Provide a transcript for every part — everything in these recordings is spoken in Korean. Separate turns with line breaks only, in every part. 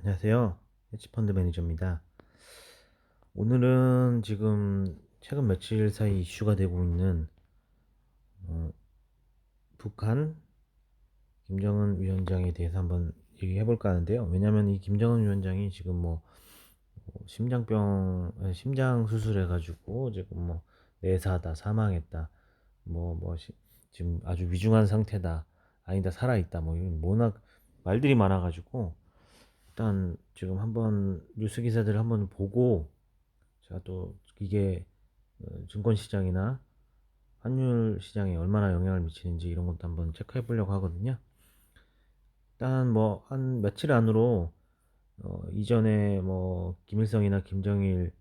안녕하세요. 헤지펀드 매니저입니다. 오늘은 지금 최근 며칠 사이 이슈가 되고 있는 어, 북한 김정은 위원장에 대해서 한번 얘기해 볼까 하는데요. 왜냐하면 이 김정은 위원장이 지금 심장 수술해 가지고 지금 내사다, 사망했다, 지금 아주 위중한 상태다, 아니다, 살아 있다, 이런 워낙 말들이 많아 가지고 일단 지금 한번 뉴스 기사들을 한번 보고 제가 또 이게 증권 시장이나 환율 시장에 얼마나 영향을 미치는지 이런 것도 한번 체크해 보려고 하거든요. 일단 한 며칠 안으로 이전에 김일성이나 김정일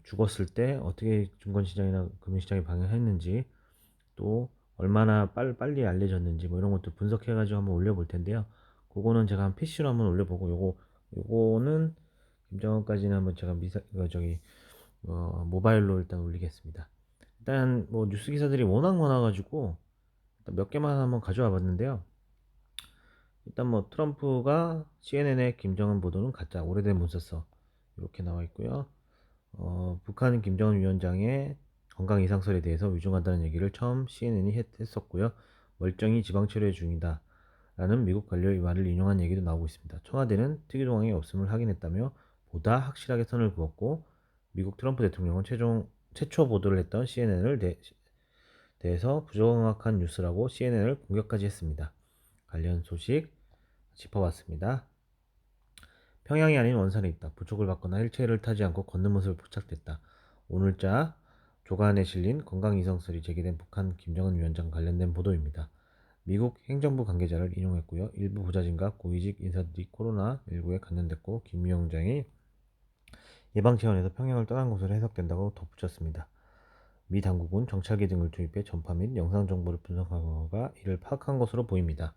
죽었을 때 어떻게 증권 시장이나 금융 시장이 방향했는지, 또 얼마나 빨리 알려졌는지 이런 것도 분석해 가지고 한번 올려 볼 텐데요. 그거는 제가 한 PC로 한번 올려보고, 요거는 김정은까지는 한번 제가 모바일로 일단 올리겠습니다. 일단 뉴스 기사들이 워낙 많아가지고 일단 몇 개만 한번 가져와 봤는데요. 일단 트럼프가 CNN의 김정은 보도는 가짜, 오래된 문서서 이렇게 나와 있고요. 북한 김정은 위원장의 건강 이상설에 대해서 위중하다는 얘기를 처음 CNN이 했었고요. 멀쩡히 지방 치료 중이다 라는 미국 관료의 말을 인용한 얘기도 나오고 있습니다. 청와대는 특이 동향이 없음을 확인했다며 보다 확실하게 선을 그었고, 미국 트럼프 대통령은 최초 보도를 했던 CNN을 대해서 부정확한 뉴스라고 CNN을 공격까지 했습니다. 관련 소식 짚어봤습니다. 평양이 아닌 원산에 있다. 부촉을 받거나 휠체어를 타지 않고 걷는 모습을 포착됐다. 오늘자 조간에 실린 건강이상설이 제기된 북한 김정은 위원장 관련된 보도입니다. 미국 행정부 관계자를 인용했고요. 일부 부자진과 고위직 인사들이 코로나19에 감염됐고 김 위원장이 예방 차원에서 평양을 떠난 것으로 해석된다고 덧붙였습니다. 미 당국은 정찰기 등을 투입해 전파 및 영상 정보를 분석하거나 이를 파악한 것으로 보입니다.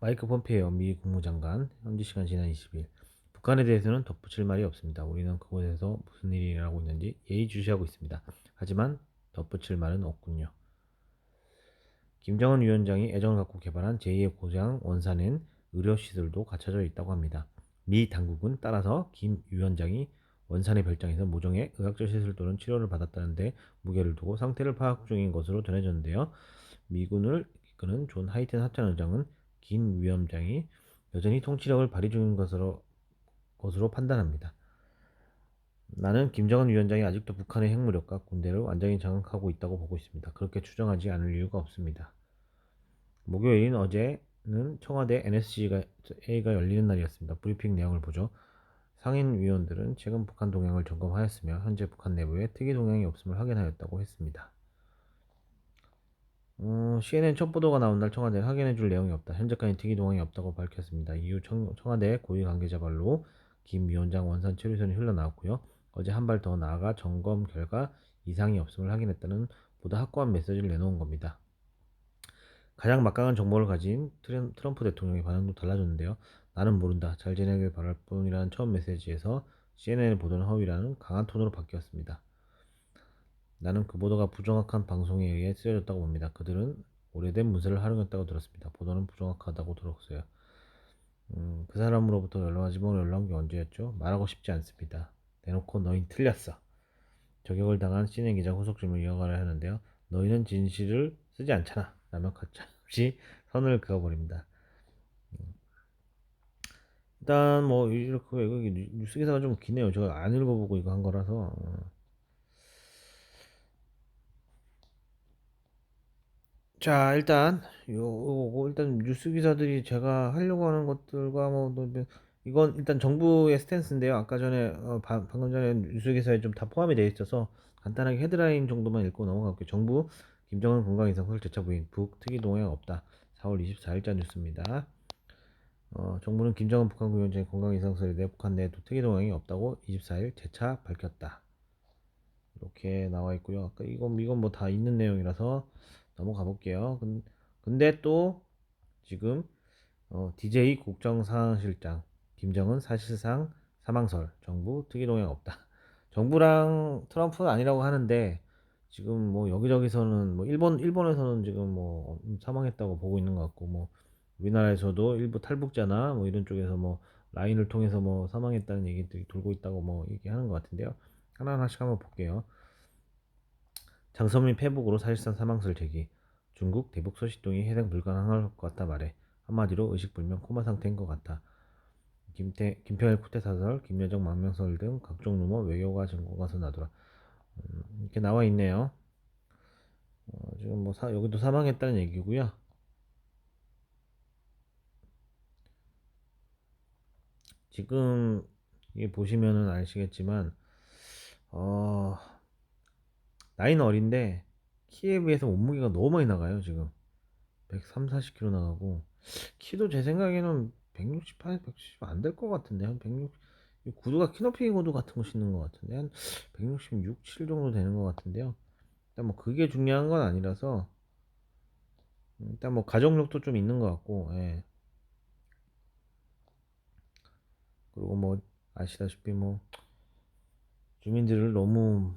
마이크 폼페이오 미 국무장관 현지 시간 지난 20일, 북한에 대해서는 덧붙일 말이 없습니다. 우리는 그곳에서 무슨 일이 일어나고 있는지 예의주시하고 있습니다. 하지만 덧붙일 말은 없군요. 김정은 위원장이 애정을 갖고 개발한 제2의 고장 원산엔 의료시설도 갖춰져 있다고 합니다. 미 당국은 따라서 김 위원장이 원산의 별장에서 모종의 의학적 시술 또는 치료를 받았다는데 무게를 두고 상태를 파악 중인 것으로 전해졌는데요. 미군을 이끄는 존 하이튼 합참 의장은 김 위원장이 여전히 통치력을 발휘 중인 것으로 판단합니다. 나는 김정은 위원장이 아직도 북한의 핵무력과 군대를 완전히 장악하고 있다고 보고 있습니다. 그렇게 추정하지 않을 이유가 없습니다. 목요일인 어제는 청와대 NSC가 열리는 날이었습니다. 브리핑 내용을 보죠. 상임위원들은 최근 북한 동향을 점검하였으며 현재 북한 내부에 특이 동향이 없음을 확인하였다고 했습니다. CNN 첫 보도가 나온 날 청와대는 확인해줄 내용이 없다, 현재까지 특이 동향이 없다고 밝혔습니다. 이후 청와대 고위 관계자 발로 김 위원장 원산 체류선이 흘러나왔고요. 어제 한 발 더 나아가 점검 결과 이상이 없음을 확인했다는 보다 확고한 메시지를 내놓은 겁니다. 가장 막강한 정보를 가진 트럼프 대통령의 반응도 달라졌는데요. 나는 모른다, 잘 지내길 바랄 뿐이라는 처음 메시지에서 CNN의 보도는 허위라는 강한 톤으로 바뀌었습니다. 나는 그 보도가 부정확한 방송에 의해 쓰여졌다고 봅니다. 그들은 오래된 문서를 활용했다고 들었습니다. 보도는 부정확하다고 들었어요. 그 사람으로부터 연락하지 연락한 게 언제였죠? 말하고 싶지 않습니다. 대놓고 너흰 틀렸어. 저격을 당한 CNN 기자 후속 질문을 이어가려 하는데요. 너희는 진실을 쓰지 않잖아 라며 가차없이 선을 그어버립니다. 일단 이렇게 뉴스 기사가 좀 기네요. 제가 안 읽어보고 이거 한 거라서. 자, 일단 요거 일단 뉴스 기사들이 제가 하려고 하는 것들과 이건 일단 정부의 스탠스인데요. 아까 전에 방금 전에 뉴스 기사에 좀 다 포함이 되어 있어서 간단하게 헤드라인 정도만 읽고 넘어갈게요. 정부 김정은 건강 이상설 재차 부인, 북 특이 동향 없다. 4월 24일자 뉴스입니다. 정부는 김정은 북한 위원장의 건강 이상설에 대해 북한 내에도 특이 동향이 없다고 24일 재차 밝혔다. 이렇게 나와 있고요. 아까 이건 뭐 다 있는 내용이라서 넘어가 볼게요. 근데 또 지금 DJ 국정상황실장 김정은 사실상 사망설, 정부 특이 동향 없다. 정부랑 트럼프는 아니라고 하는데 지금 여기저기서는 일본에서는 지금 사망했다고 보고 있는 것 같고, 우리나라에서도 일부 탈북자나 뭐 이런 쪽에서 뭐 라인을 통해서 뭐 사망했다는 얘기들이 돌고 있다고 뭐 얘기하는 것 같은데요. 하나하나씩 한번 볼게요. 장서민 패북으로 사실상 사망설 제기. 중국 대북 소식통이 해당 불가능할 것 같다 말해. 한마디로 의식불명 코마 상태인 것 같아. 김평일 쿠데타설, 김여정 망명설 등 각종 루머, 외교가 증거가 서나더라. 이렇게 나와 있네요. 지금 뭐 여기도 사망했다는 얘기고요. 지금 이게 보시면은 아시겠지만 어, 나이는 어린데 키에 비해서 몸무게가 너무 많이 나가요. 지금 130, 40kg 나가고 키도 제 생각에는 168, 170 안 될 것 같은데 한 160, 구두가 키높이 구두 같은 거 신는 것 같은데 한 166, 7 정도 되는 것 같은데요. 일단 뭐 그게 중요한 건 아니라서 일단 뭐 가족력도 좀 있는 것 같고, 예. 그리고 뭐 아시다시피 뭐 주민들을 너무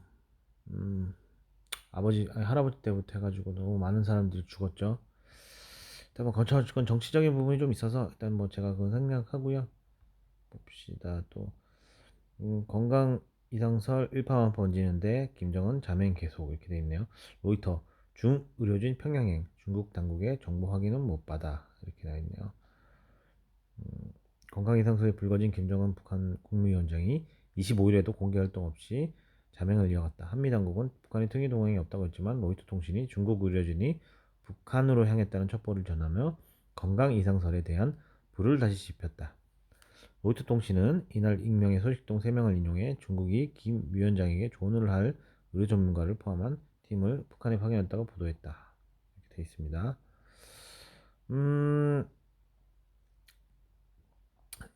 음, 아니, 할아버지 때부터 해가지고 너무 많은 사람들이 죽었죠. 일단 뭐 그건 정치적인 부분이 좀 있어서 일단 뭐 제가 그건 생략하고요. 봅시다 또 건강 이상설 일파만 번지는데 김정은 자맹 계속 이렇게 돼 있네요. 로이터 중 의료진 평양행 중국 당국의 정보 확인은 못 받아 이렇게 나 있네요. 건강 이상설에 불거진 김정은 북한 국무위원장이 25일에도 공개 활동 없이 자맹을 이어갔다. 한미 당국은 북한의 특이 동향이 없다고 했지만 로이터 통신이 중국 의료진이 북한으로 향했다는 첩보를 전하며 건강 이상설에 대한 불을 다시 지폈다. 로이터 통신은 이날 익명의 소식통 3명을 인용해 중국이 김 위원장에게 조언을 할 의료 전문가를 포함한 팀을 북한에 파견했다고 보도했다. 이렇게 되어 있습니다. 음,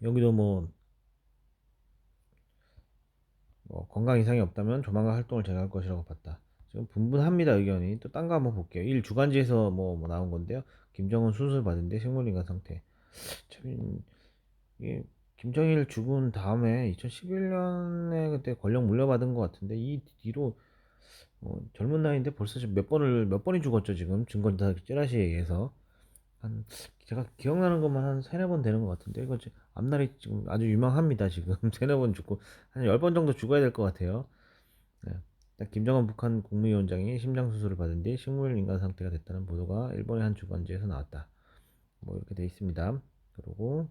여기도 뭐 건강 이상이 없다면 조만간 활동을 재개할 것이라고 봤다. 지금 분분합니다 의견이. 또 딴 거 한번 볼게요. 일 주간지에서 뭐 나온 건데요. 김정은 수술 받은 뒤 식물인간 상태. 참 이게 김정일 죽은 다음에 2011년에 그때 권력 물려받은 것 같은데 이 뒤로 젊은 나이인데 벌써 지금 몇 번이 죽었죠 지금 증거 다 찌라시에 의해서 한 제가 기억나는 것만 한 세네 번 되는 것 같은데 이거 지금 앞날이 지금 아주 유망합니다 지금 세네 번 죽고 한 10번 정도 죽어야 될 것 같아요. 네. 일단 김정은 북한 국무위원장이 심장 수술을 받은 뒤 식물 인간 상태가 됐다는 보도가 일본의 한 주간지에서 나왔다. 뭐 이렇게 돼 있습니다. 그리고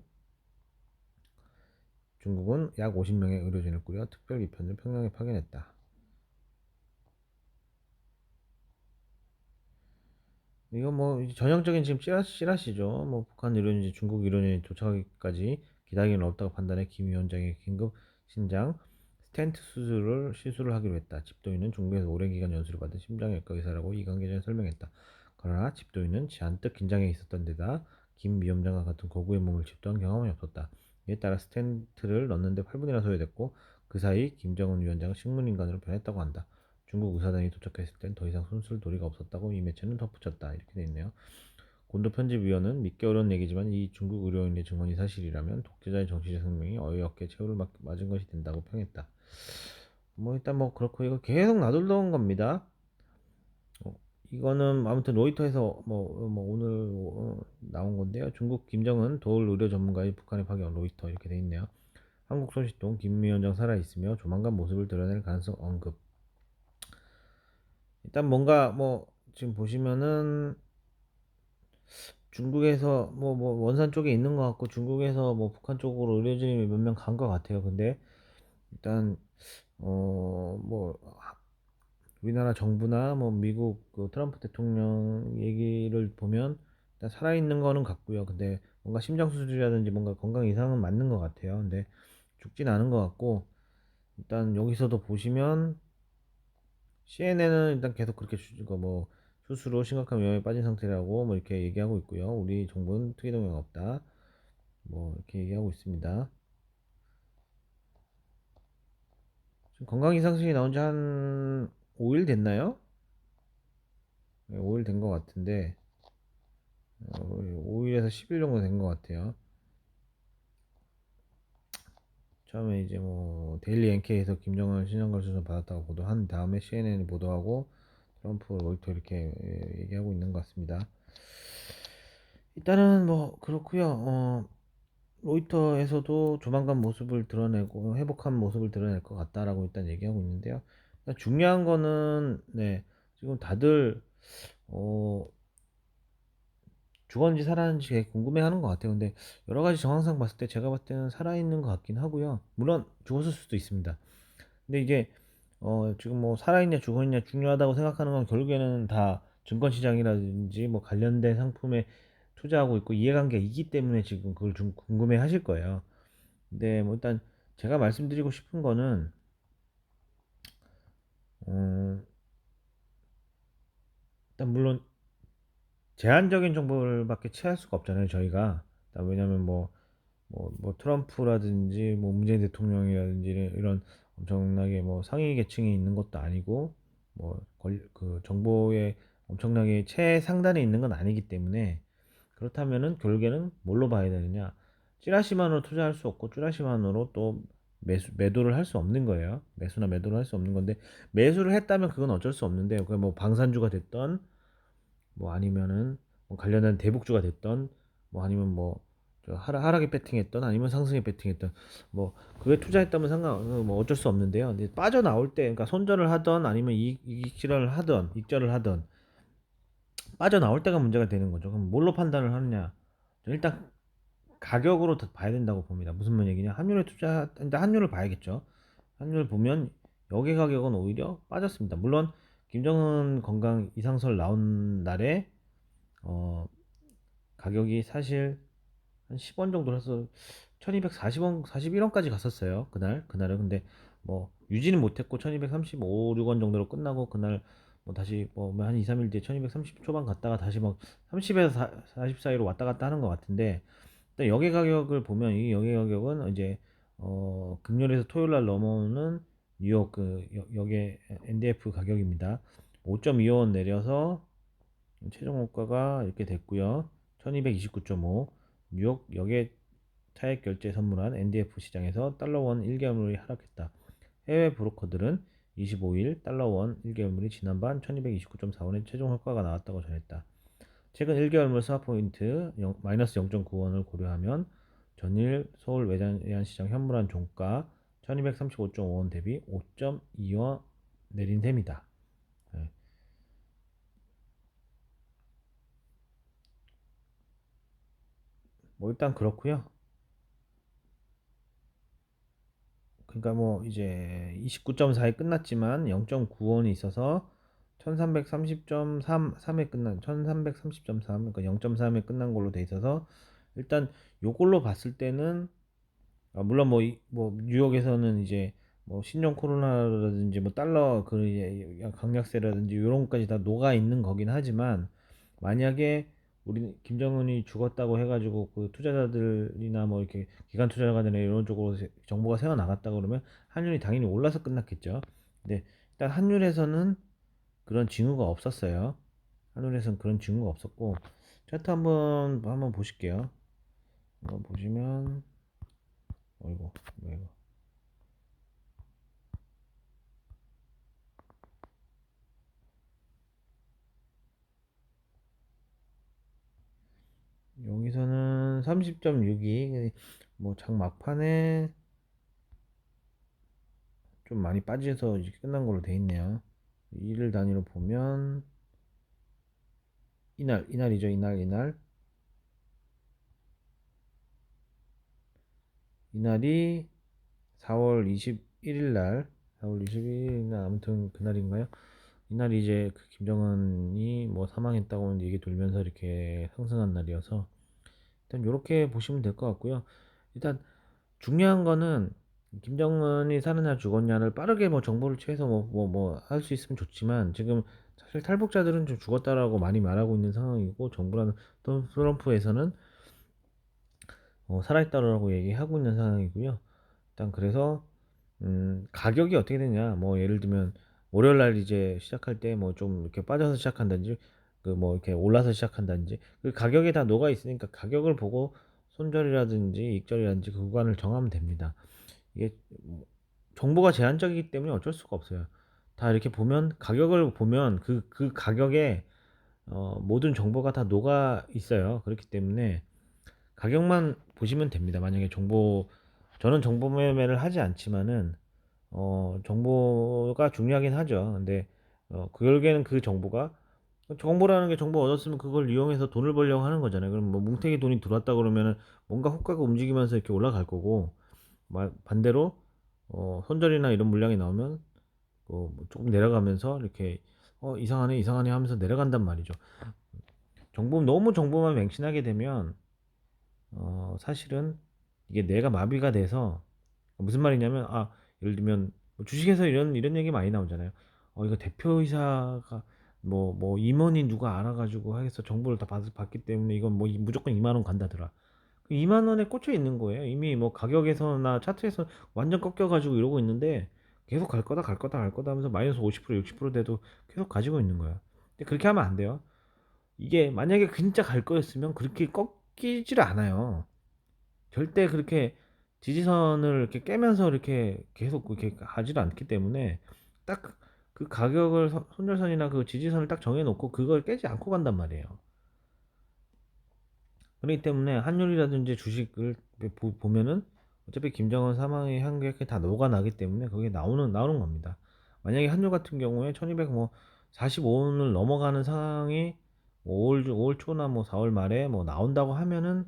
중국은 약 50명의 의료진을 꾸려 특별 기편을 평양에 파견했다. 이거 뭐 전형적인 지금 찌라시죠. 뭐 북한 의료인지 중국 의료인이 도착하기까지 기다리기는 어렵다고 판단해 김 위원장의 긴급 신장 스텐트 시술을 하기로 했다. 집도인은 중국에서 오랜 기간 연수를 받은 심장외과 의사라고 이 관계자는 설명했다. 그러나 집도인은 잔뜩 긴장해 있었던 데다 김 위원장과 같은 고구의 몸을 집도한 경험이 없었다. 이에 따라 스텐트를 넣는데 8분이나 소요됐고 그 사이 김정은 위원장은 식물인간으로 변했다고 한다. 중국 의사단이 도착했을 땐 더 이상 손쓸 도리가 없었다고 이 매체는 덧붙였다. 이렇게 돼 있네요. 곤도 편집위원은 믿기 어려운 얘기지만 이 중국 의료인의 증언이 사실이라면 독재자의 정치적 생명이 어이없게 최후를 맞은 것이 된다고 평했다. 뭐 일단 뭐 그렇고 이거 계속 나돌던 겁니다. 어, 이거는 아무튼 로이터에서 오늘 나온 건데요. 중국 김정은 도울 의료 전문가의 북한에 파견 로이터 이렇게 돼 있네요. 한국 소식통 김 위원장 살아 있으며 조만간 모습을 드러낼 가능성 언급. 일단 뭔가 뭐 지금 보시면은 중국에서 원산 쪽에 있는 것 같고 중국에서 뭐 북한 쪽으로 의료진이 몇 명 간 것 같아요. 근데 일단 뭐 우리나라 정부나 뭐 미국 그 트럼프 대통령 얘기를 보면 일단 살아있는 거는 같고요. 근데 뭔가 심장 수술이라든지 뭔가 건강 이상은 맞는 것 같아요. 근데 죽진 않은 것 같고 일단 여기서도 보시면 CNN은 일단 계속 그렇게 뭐 수술로 심각한 위험에 빠진 상태라고 뭐 이렇게 얘기하고 있고요. 우리 정부는 특이 동향 없다. 뭐 이렇게 얘기하고 있습니다. 지금 건강 이상식이 나온 지 한 5일 됐나요? 네, 5일 된 것 같은데 5일에서 10일 정도 된 것 같아요. 처음에 이제 뭐 데일리 NK에서 김정은 신장걸 수술 받았다고 보도한 다음에 CNN이 보도하고 트럼프 로이터 이렇게 얘기하고 있는 것 같습니다. 일단은 뭐 그렇고요. 로이터에서도 조만간 모습을 드러내고 회복한 모습을 드러낼 것 같다라고 일단 얘기하고 있는데요. 일단 중요한 거는 네, 지금 다들 어 죽었는지 살았는지 되게 궁금해하는 것 같아요. 근데 여러 가지 정황상 봤을 때 제가 봤을 때는 살아있는 것 같긴 하고요. 물론 죽었을 수도 있습니다. 근데 이게 지금 뭐 살아있냐 죽었냐 중요하다고 생각하는 건 결국에는 다 증권 시장이라든지 뭐 관련된 상품에 투자하고 있고 이해관계가 있기 때문에 지금 그걸 좀 궁금해 하실 거예요. 근데 뭐 일단 제가 말씀드리고 싶은 거는 어 일단 물론 제한적인 정보를 밖에 취할 수가 없잖아요, 저희가. 일단 왜냐면 뭐 트럼프라든지 뭐 문재인 대통령이라든지 이런 엄청나게 뭐 상위 계층에 있는 것도 아니고 그 정보의 엄청나게 최상단에 있는 건 아니기 때문에, 그렇다면은 결국에는 뭘로 봐야 되느냐? 찌라시만으로 투자할 수 없고 찌라시만으로 또 매도를 할 수 없는 거예요. 매수나 매도를 할 수 없는 건데, 매수를 했다면 그건 어쩔 수 없는데요. 그게 뭐 방산주가 됐던 뭐 아니면은 뭐 관련한 대북주가 됐던 뭐 아니면 뭐저 하락에 배팅했던 아니면 상승에 배팅했던 뭐 그게 투자했다면 뭐 어쩔 수 없는데요. 근데 빠져나올 때 그러니까 손절을 하던 아니면 이익실현을 하던 익절을 하던 빠져나올 때가 문제가 되는 거죠. 그럼 뭘로 판단을 하느냐? 일단 가격으로 봐야 된다고 봅니다. 무슨 얘기냐? 환율에 일단 환율을 봐야겠죠. 환율 보면 여기 가격은 오히려 빠졌습니다. 물론 김정은 건강 이상설 나온 날에 어 가격이 사실 한 10원 정도 해서 1240원, 41원까지 갔었어요. 그날은. 근데 뭐 유지는 못했고 1235, 6원 정도로 끝나고 그날 뭐 다시 뭐 한 2, 3일 뒤에 1230 초반 갔다가 다시 막 30에서 40 사이로 왔다 갔다 하는 것 같은데, 일단 여기 가격을 보면 이 여기 가격은 이제 금요일에서 토요일 날 넘어오는 뉴욕 그 여기 NDF 가격입니다. 5.25원 내려서 최종 호가가 이렇게 됐고요. 1229.5. 뉴욕 역의 차액 결제 선물한 NDF 시장에서 달러 원 1개월물이 하락했다. 해외 브로커들은 25일 달러 원 1개월물이 지난밤 1229.4원의 최종 호가가 나왔다고 전했다. 최근 1개월물 스와포인트 마이너스 0.9원을 고려하면 전일 서울 외환시장 현물한 종가 1235.5원 대비 5.2원 내린 셈이다. 네. 뭐 일단 그렇고요. 그러니까 뭐 이제 29.4에 끝났지만 0.9원이 있어서 1330.3에 끝난 1330.3, 그러니까 0.3에 끝난 걸로 돼 있어서 일단 요걸로 봤을 때는 물론 뭐 뉴욕에서는 이제 뭐 신종 코로나라든지 뭐 달러 그 강약세라든지 이런 것까지 다 녹아 있는 거긴 하지만, 만약에 우리 김정은이 죽었다고 해가지고 그 투자자들이나 뭐 이렇게 기관 투자자들이나 이런 쪽으로 정보가 새어 나갔다 그러면 환율이 당연히 올라서 끝났겠죠. 근데 일단 환율에서는 그런 징후가 없었어요. 환율에서는 그런 징후가 없었고, 차트 한번 보실게요. 한번 보시면 어이구 뭐야 이거. 여기서는 30.62, 뭐 장 막판에 좀 많이 빠져서 이제 끝난 걸로 돼 있네요. 일을 단위로 보면 이날이죠. 이날이 4월 21일 날, 4월 21일 날 아무튼 그날인가요? 이날이 이제 그 김정은이 뭐 사망했다고 얘기 돌면서 이렇게 상승한 날이어서 일단 이렇게 보시면 될 것 같고요. 일단 중요한 거는 김정은이 사느냐 죽었냐를 빠르게 뭐 정보를 취해서 뭐 할 수 있으면 좋지만, 지금 사실 탈북자들은 좀 죽었다라고 많이 말하고 있는 상황이고, 정부라는 또 트럼프에서는 살아있다라고 얘기하고 있는 상황이고요. 일단 그래서 가격이 어떻게 되냐, 뭐 예를 들면 월요일 날 이제 시작할 때 뭐 좀 이렇게 빠져서 시작한다든지 그 뭐 이렇게 올라서 시작한다든지 그 가격에 다 녹아 있으니까 가격을 보고 손절이라든지 익절이라든지 그 구간을 정하면 됩니다. 이게 뭐 정보가 제한적이기 때문에 어쩔 수가 없어요. 다 이렇게 보면 가격을 보면 그 가격에 모든 정보가 다 녹아 있어요. 그렇기 때문에 가격만 보시면 됩니다. 만약에 저는 정보 매매를 하지 않지만은 정보가 중요하긴 하죠. 근데 결국에는 그 정보가 정보라는 게 정보 얻었으면 그걸 이용해서 돈을 벌려고 하는 거잖아요. 그럼 뭐 뭉탱이 돈이 들어왔다 그러면은 뭔가 호가가 움직이면서 이렇게 올라갈 거고, 반대로 손절이나 이런 물량이 나오면 뭐 조금 내려가면서 이렇게 이상하네 이상하네 하면서 내려간단 말이죠. 너무 정보만 맹신하게 되면 사실은 이게 뇌가 마비가 돼서, 무슨 말이냐면, 예를 들면 뭐 주식에서 이런 얘기 많이 나오잖아요. 이거 대표이사가 뭐 임원이 누가 알아가지고 하겠어 정보를 다 받기 때문에 이건 뭐 무조건 2만 원 간다더라. 그 2만 원에 꽂혀 있는 거예요. 이미 뭐 가격에서나 차트에서 완전 꺾여가지고 이러고 있는데, 계속 갈 거다 갈 거다 갈 거다 하면서 마이너스 50% 60% 돼도 계속 가지고 있는 거야. 근데 그렇게 하면 안 돼요. 이게 만약에 진짜 갈 거였으면 그렇게 꺾이질 않아요. 절대 그렇게 지지선을 이렇게 깨면서 이렇게 계속 그렇게 하지를 않기 때문에, 딱 그 가격을 손절선이나 그 지지선을 딱 정해놓고 그걸 깨지 않고 간단 말이에요. 그렇기 때문에 환율이라든지 주식을 보면은 어차피 김정은 사망의 한게 다 녹아나기 때문에 그게 나오는 겁니다. 만약에 환율 같은 경우에 1200 뭐 45원을 넘어가는 상황이 뭐 5월 초나 뭐 4월 말에 뭐 나온다고 하면은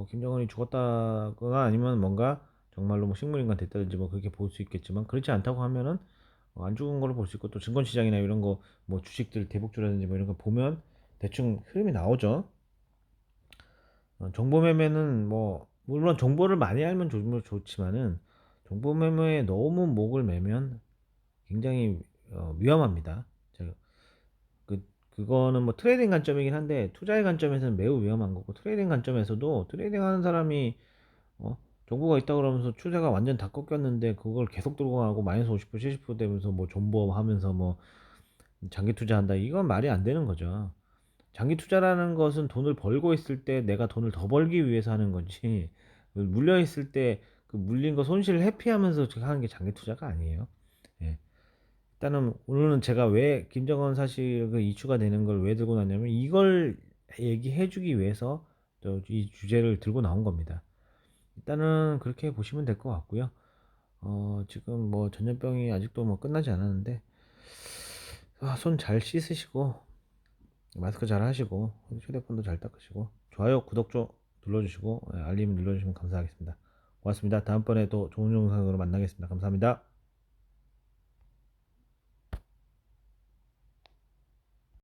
김정은이 죽었다거나 아니면 뭔가 정말로 뭐 식물인간 됐다든지 뭐 그렇게 볼 수 있겠지만, 그렇지 않다고 하면은 안 죽은 걸로 볼 수 있고, 또 증권시장이나 이런 거 뭐 주식들 대북주라든지 뭐 이런 거 보면 대충 흐름이 나오죠. 정보 매매는 뭐 물론 정보를 많이 알면 좋지만은, 정보 매매에 너무 목을 매면 굉장히 위험합니다. 제가 그거는 뭐 트레이딩 관점이긴 한데, 투자의 관점에서는 매우 위험한 거고, 트레이딩 관점에서도 트레이딩 하는 사람이 어 정보가 있다 그러면서 추세가 완전 다 꺾였는데 그걸 계속 들고 가고 마이너스 50% 70% 되면서 뭐 존버하면서 뭐 장기 투자한다, 이건 말이 안 되는 거죠. 장기 투자라는 것은 돈을 벌고 있을 때 내가 돈을 더 벌기 위해서 하는 거지, 물려 있을 때 그 물린 거 손실을 회피하면서 하는 게 장기 투자가 아니에요. 예. 일단은 오늘은 제가 왜 김정은 사실그 이슈가 되는 걸 왜 들고 나냐면, 이걸 얘기해 주기 위해서 이 주제를 들고 나온 겁니다. 일단은 그렇게 보시면 될 것 같고요. 지금 뭐 전염병이 아직도 뭐 끝나지 않았는데, 손 잘 씻으시고 마스크 잘 하시고 휴대폰도 잘 닦으시고 좋아요 구독 좀 눌러주시고 알림 눌러주시면 감사하겠습니다. 고맙습니다. 다음번에 또 좋은 영상으로 만나겠습니다. 감사합니다.